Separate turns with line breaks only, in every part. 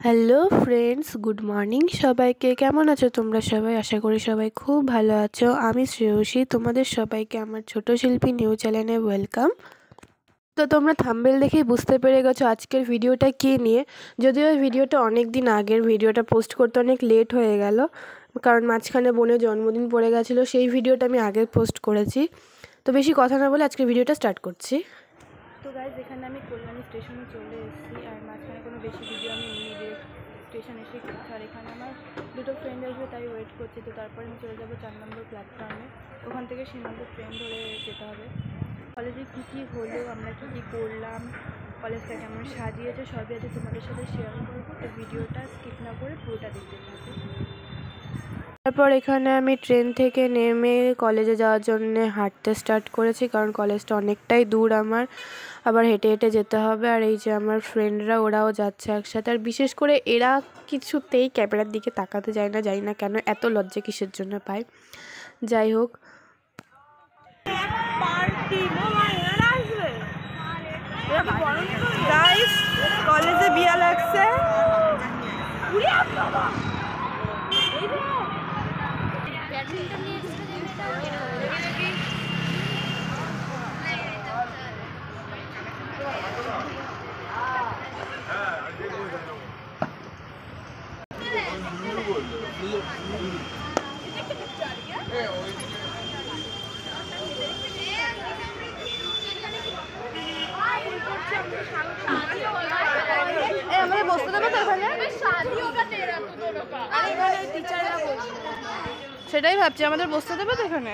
Hello friends, good morning সবাইকে। কেমন আছো তোমরা সবাই? আশা করি সবাই খুব ভালো আছো। আমি শ্রেয়সী, তোমাদের সবাইকে আমার ছোট শিল্পী নিউ চ্যানেলে ওয়েলকাম। তো তোমরা থাম্বনেল দেখেই বুঝতে পেরে গেছো আজকের ভিডিওটা কী নিয়ে। যদিও এই ভিডিওটা অনেক দিন আগের, ভিডিওটা পোস্ট করতে অনেক লেট হয়ে গেল, কারণ মাঝখানে বোনের জন্মদিন পড়ে গেছিলো। সেই ভিডিওটা আমি আগে পোস্ট করেছি। তো বেশি কথা না বলে আজকের ভিডিওটা স্টার্ট করছি। তো গাইজ, এখানে আমি কল্যাণী স্টেশনে চলে এসেছি, আর মাঝখানে কোনো বেশি ভিডিও আমি নিয়ে ডিরেক্ট স্টেশন এসে করছি। আর এখানে আমার দুটো ফ্রেন্ড আসবে, তাই ওয়েট করছি। তো তারপরে আমি চলে যাবো 4 নম্বর প্ল্যাটফর্মে। ওখান থেকে সীমান্ত ট্রেন ধরে যেতে হবে। কলেজে কী কী হলো, আমরা কী কী করলাম, কলেজটা কেমন সাজিয়েছে, সবই আছে তোমাদের সাথে শেয়ার করবো। তো ভিডিওটা স্কিপ না করে পুরোটা দেখতে থাকো। তারপর এখানে আমি ট্রেন থেকে নেমে কলেজে যাওয়ার জন্য হাঁটতে স্টার্ট করেছি, কারণ কলেজটা অনেকটাই দূর আমার, আবার হেঁটে হেঁটে যেতে হবে। আর এই যে আমার ফ্রেন্ডরা, ওরাও যাচ্ছে একসাথে। আর বিশেষ করে এরা কিছুতেই ক্যামেরার দিকে তাকাতে যায় না, জানি না কেন, এত লজ্জা কিসের জন্য পায়। যাই হোক,
কলেজে বিয়া লাগছে। আমাদের বসতে দেবে তো এখানে? সেটাই ভাবছি, আমাদের বসতে দেবে তো এখানে?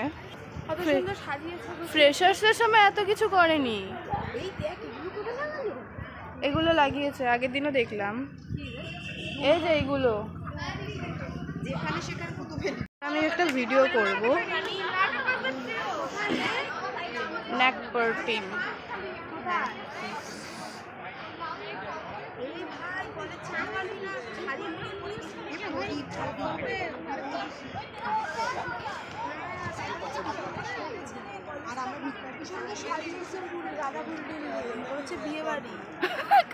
ফ্রেশার্সের সময় এত কিছু করেনি। এগুলো লাগিয়েছে, আগের দিনও দেখলাম। এই যে এইগুলো, আমি একটা ভিডিও করব। নেকপার টিম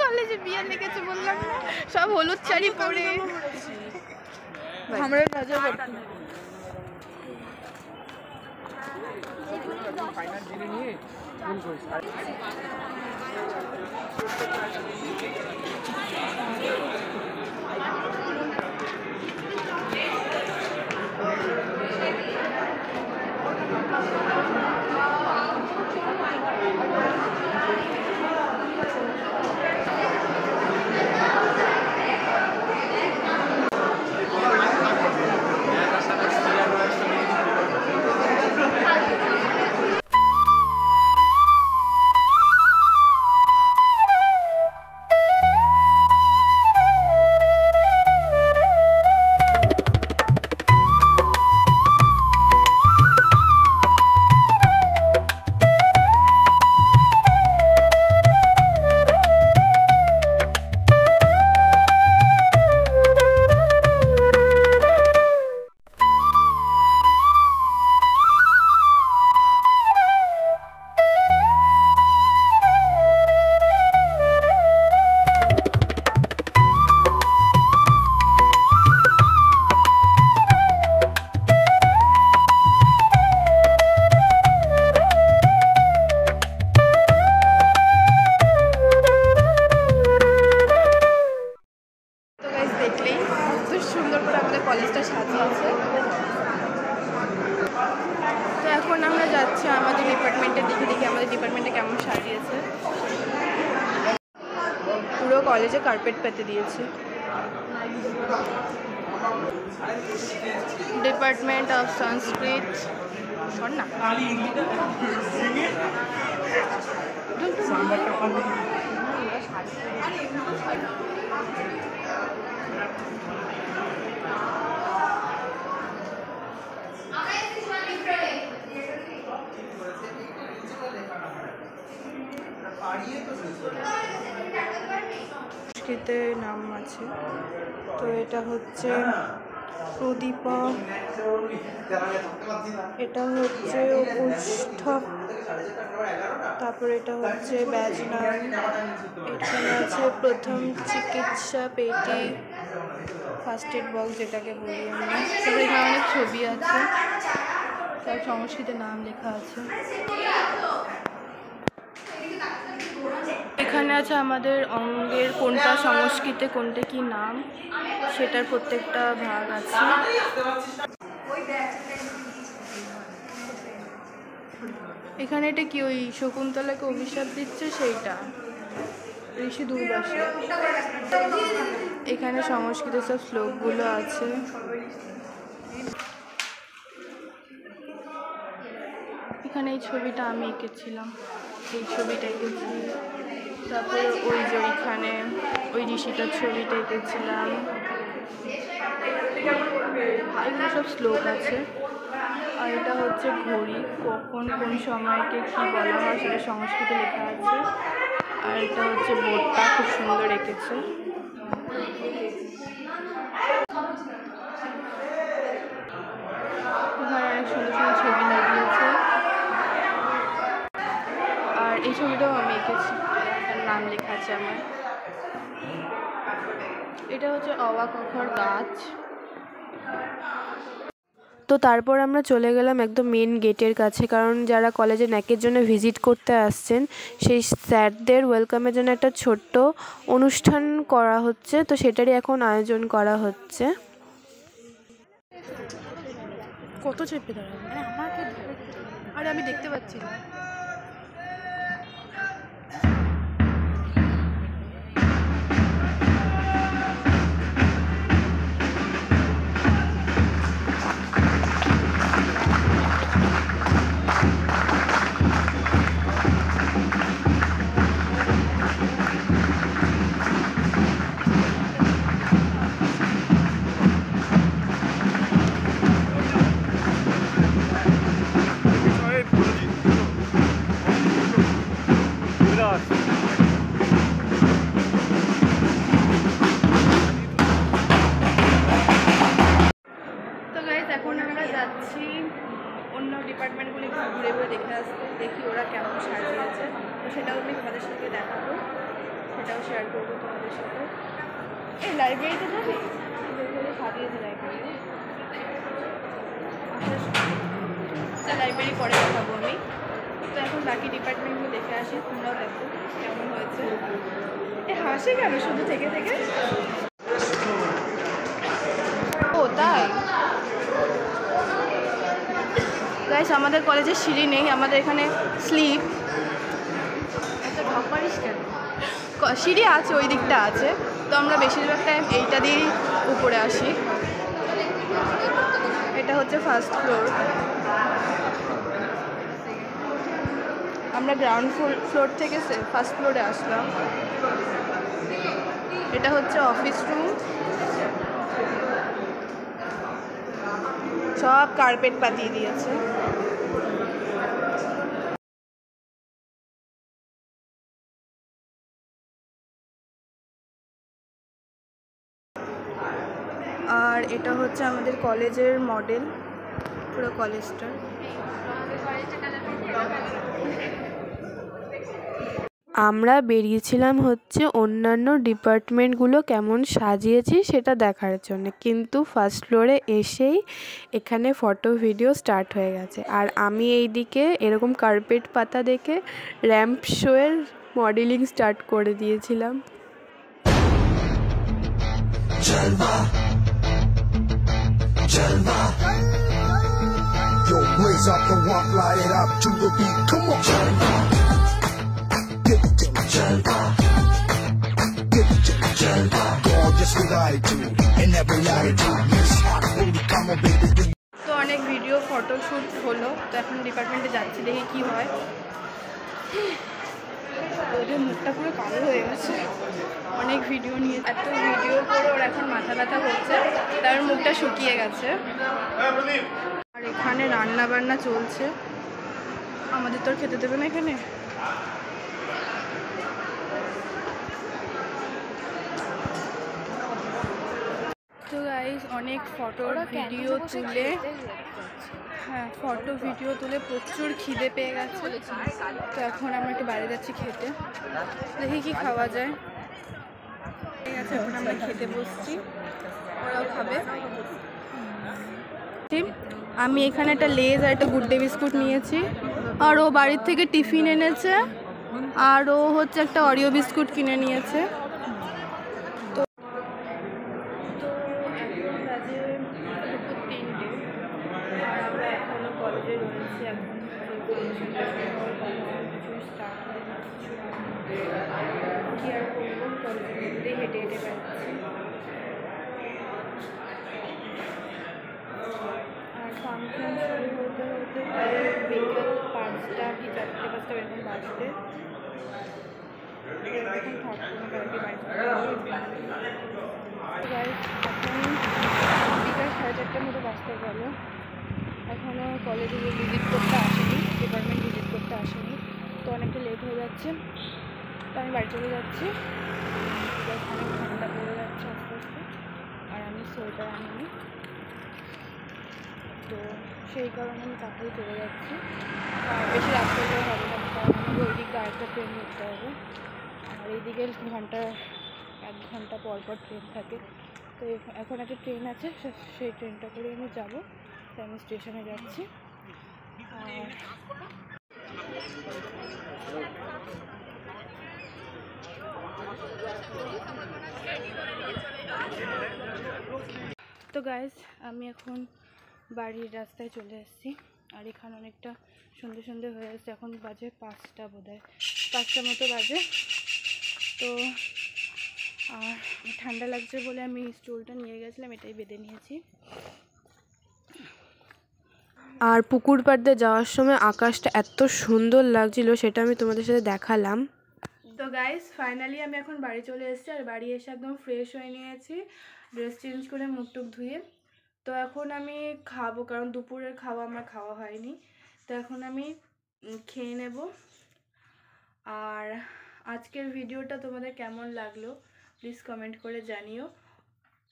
কলেজে বিয়ে লেগেছে বললাম না, সব হলুদ শাড়ি পরে আমরা নজর করছি। সুন্দর করে আমাদের কলেজটা সাজিয়েছে। তো এখন আমরা যাচ্ছি আমাদের ডিপার্টমেন্টের দিকে, দেখি আমাদের ডিপার্টমেন্টে কেমন সাজিয়েছে। পুরো কলেজে কার্পেট পেতে দিয়েছে। ডিপার্টমেন্ট অফ সংস্কৃত, শোন না সংস্কৃতে নাম আছে। তো এটা হচ্ছে প্রদীপা, এটা হচ্ছে উপস্থপ, তারপর এটা হচ্ছে ব্যাজনার, এখানে আছে প্রথম চিকিৎসা পেটি, ফার্স্ট এড বক্স যেটাকে বলি আমরা। তারপরে এখানে অনেক ছবি আছে, সব সংস্কৃতের নাম লেখা আছে। এখানে আছে আমাদের অঙ্গের কোনটা সংস্কৃতে কোনটা কি নাম সেটার প্রত্যেকটা ভাগ আছে। এখানে এটা কি ওই শকুন্তলাকে অভিশাপ দিচ্ছে সেইটা, ঋষি দুর্বাসা। এখানে সংস্কৃতের সব শ্লোকগুলো আছে। এখানে এই ছবিটা আমি এঁকেছিলাম, এই ছবিটা এঁকেছি। তারপরে ওই যে ওইখানে ওই ঋষিটার ছবিটা এঁকেছিলাম। এগুলো সব শ্লোক আছে। আর এটা হচ্ছে ঘড়ি, কখন কোন সময়কে কী বলা হয় সেটা সংস্কৃতে লেখা আছে। আর এটা হচ্ছে বোর্ডটা খুব সুন্দর এঁকেছে। এখানে অনেক সুন্দর সুন্দর ছবি লাগিয়েছে। আর এই ছবিটাও আমি এঁকেছি, নাম লেখা আছে আমার। এটা হচ্ছে অওয়া কখর গাছ।
তো তারপর আমরা চলে গেলাম একদম মেন গেটের কাছে, কারণ যারা কলেজে ন্যাকের জন্য ভিজিট করতে আসছেন সেই স্যারদের ওয়েলকামের জন্য একটা ছোট্ট অনুষ্ঠান করা হচ্ছে, তো সেটারই এখন আয়োজন করা হচ্ছে।
কত চেপে দাঁড়াবে, মানে আমাকে আরে আমি দেখতে পাচ্ছি না। এখন আমরা যাচ্ছি অন্য ডিপার্টমেন্টগুলি একটু ঘুরে ঘুরে দেখে আসতে, দেখি ওরা কেমন সাজিয়েছে। তো সেটাও আমি তোমাদের সাথে দেখাবো, সেটাও শেয়ার করবো তোমাদের সাথে। এই লাইব্রেরিতে যাবি, সাজিয়েছে লাইব্রেরি। লাইব্রেরি পরে দেখাবো আমি। তো এখন বাকি ডিপার্টমেন্টগুলো দেখে আসি, তোমরাও দেখো কেমন হয়েছে। এ হাসি কেন শুধু থেকে থেকে? ও তাই গাইস, আমাদের কলেজে সিঁড়ি নেই, আমাদের এখানে স্লিপ। এত ঢপ পারিস কেন? সিঁড়ি আছে, ওই দিকটা আছে, তো আমরা বেশিরভাগ টাইম এইটা দিয়েই উপরে আসি। এটা হচ্ছে ফার্স্ট ফ্লোর। আমরা গ্রাউন্ড ফ্লোর থেকে ফার্স্ট ফ্লোরে আসলাম। এটা হচ্ছে অফিস রুম, সব কার্পেট পাতিয়ে দিয়েছে। আর এটা হচ্ছে আমাদের কলেজের মডেল, পুরো কলেজটা।
আমরা বেরিয়েছিলাম হচ্ছে অন্যান্য ডিপার্টমেন্টগুলো কেমন সাজিয়েছি সেটা দেখার জন্য, কিন্তু ফার্স্ট ফ্লোরে এসেই এখানে ফটো ভিডিও স্টার্ট হয়ে গেছে। আর আমি এই দিকে এরকম কার্পেট পাতা দেখে র্যাম্প শোয়ের মডেলিং স্টার্ট করে দিয়েছিলাম।
Jalva, Jalva. Yo, blaze up the walk, light it up to the beat. Come on, Jalva. Give it to me, Jalva. Give it to me, Jalva. Gorgeous with attitude and every attitude. Miss Hot Booty, come on, baby.
তো অনেক video photoshoot হলো, তো এখন ডিপার্টমেন্টে যাচ্ছি, দেখি কি হয়। ওদের মুখটা পুরো কালো হয়ে গেছে, অনেক ভিডিও নিয়ে, এত ভিডিও করে ওর এখন মাথা ব্যথা করছে, তার মুখটা শুকিয়ে গেছে। আর এখানে রান্না বান্না চলছে, আমাদের তো আর খেতে দেবে না এখানে। তো গাইস, গাইস অনেক ফটো ভিডিও তুলে প্রচুর খিদে পেয়ে গেছে। তো এখন আমরা একটু বাইরে যাচ্ছি খেতে, দেখি কি খাওয়া যায়। ঠিক আছে, এখন আমরা খেতে বসছি, ওরাও খাবে। আমি এখানে একটা লেজ আর একটা গুড ডে বিস্কুট নিয়েছি, আর ও বাড়ির থেকে টিফিন এনেছে, আর ও হচ্ছে একটা অরিও বিস্কুট কিনে নিয়েছে। তো এখন বাজে দুপুর 3টে, আর আমরা এখনও কলেজে রয়েছি। এখন কিছু স্টার্ট হয়নি, কিছু কি আর করবো, কলেজের মধ্যেই হেঁটে হেঁটে বেড়াচ্ছি। আর ফাংশন শুরু হতে হতে প্রায় বিকেল 5টা কি 4টে-5টা এরকম বাজতে। এখন থাকবো না, কালকে বাড়ি এখন বিকাল 4:30টার মতো বাজতে গেল। এখনও কলেজে ভিজিট করতে আসেনি, ডিপার্টমেন্ট ভিজিট করতে আসেনি, তো অনেকটা লেট হয়ে যাচ্ছে। তো আমি বাড়ি চলে যাচ্ছি। অনেক ঠান্ডা পড়ে যাচ্ছে আস্তে আস্তে, আর আমি সোয়েটার আনিনি, তো সেই কারণে আমি তাড়াতাড়ি চলে যাচ্ছি। বেশি রাত করলেও হবে না, কারণ আমাকে ওই দিক দিয়ে আরেকটা ট্রেন ধরতে হবে, আর এইদিকে 1 ঘন্টা পর পর ট্রেন থাকে। তো এখন একটা ট্রেন আছে, সেই ট্রেনটা করে আমি যাবো। তো আমি স্টেশনে যাচ্ছি। আর তো গাইজ আমি এখন বাড়ির রাস্তায় চলে এসেছি, আর এখানে অনেকটা সন্ধে সন্ধে হয়ে গেছে। এখন বাজে 5টা, বোধহয় 5টা মতো বাজে। তো আর ঠান্ডা লাগছে বলে আমি স্টোলটা নিয়ে গেছিলাম, এটাই বেঁধে নিয়েছি।
আর পুকুর পাড় দিয়ে যাওয়ার সময় আকাশটা এত সুন্দর লাগছিল, সেটা আমি তোমাদের সাথে দেখালাম।
তো গাইস ফাইনালি আমি এখন বাড়ি চলে এসেছি, আর বাড়ি এসে একদম ফ্রেশ হয়ে নিয়েছি, ড্রেস চেঞ্জ করে মুখ টুক ধুয়ে। তো এখন আমি খাবো, কারণ দুপুরের খাওয়া আমার খাওয়া হয়নি। তো এখন আমি খেয়ে নেব। আর আজকের ভিডিওটা তোমাদের কেমন লাগলো প্লিজ কমেন্ট করে জানিও।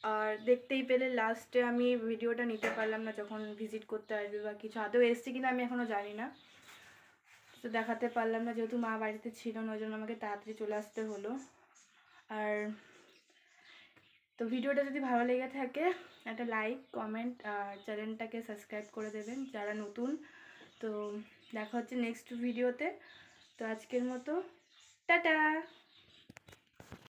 আর দেখতেই পেলে লাস্টে আমি ভিডিওটা নিতে পারলাম না, যখন ভিজিট করতে আসবে বা কিছু, আদৌ এসছি কিনা আমি এখনও জানি না, তো দেখাতে পারলাম না, যেহেতু মা বাড়িতে ছিল না, ওই জন্য আমাকে তাড়াতাড়ি চলে আসতে হলো। আর তো ভিডিওটা যদি ভালো লেগে থাকে একটা লাইক, কমেন্ট আর চ্যানেলটাকে সাবস্ক্রাইব করে দেবেন যারা নতুন। তো দেখা হচ্ছে নেক্সট ভিডিওতে। তো আজকের মতো টাটা।